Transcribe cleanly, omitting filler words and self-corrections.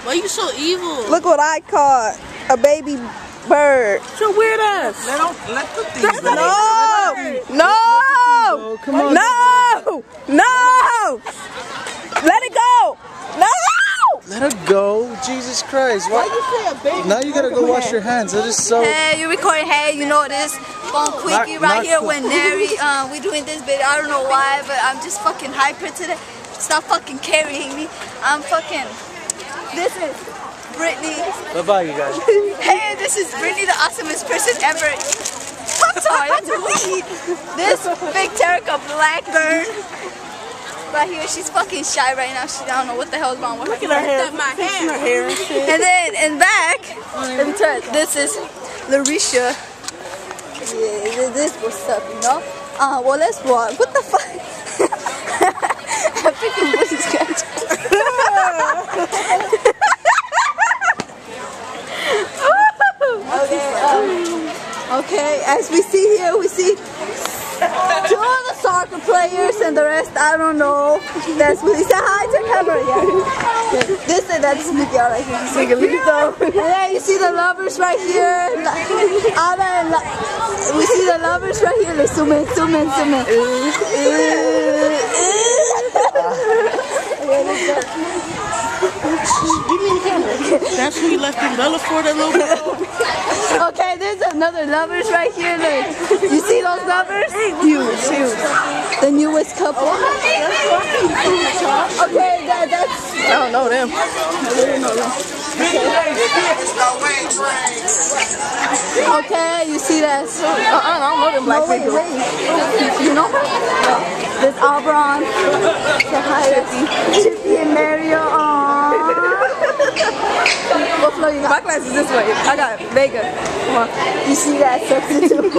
Why you so evil? Look what I caught. A baby bird. So weird ass. Let the thing go. No! Come on. No! No! Let it go! No! Let her go. Jesus Christ. Why you say a baby now you gotta go wash your hands. That is so... Hey, you recording? Hey, you know this phone quickie right here with Neri. We doing this video. I don't know why, but I'm just fucking hyper today. Stop fucking carrying me. I'm fucking... This is Brittany. Bye-bye, you guys. Hey, this is Brittany, the awesomest person ever. I'm sorry, that's weed. This big Terrica Blackburn. Right here, she's fucking shy right now. I don't know what the hell is wrong with her. Look at her hair. Her hair and shit. And then in back, this is Larisha. Yeah, this what's up, you know? Well, let's walk. What the fuck? I'm freaking pussy scratch. Okay, as we see here, we see 2 of the soccer players and the rest, I don't know. That's what he said. Hi to the camera, yeah. This and that's Miguel right here. Miguelito. And then you see the lovers right here. We see the lovers right here. Let's zoom in, zoom in, zoom in. Give me the camera. That's when you left in Bella for that little girl. Okay, there's another lovers right here. Look. You see those lovers? Huge, huge. The newest couple. Okay, that's... I don't know them. Okay, you see that? I don't know them black people. Wait. You know her? There's Aubrey. Chippy and Mario. What flow you got? My class is this way. I got Vega. You see that substitute?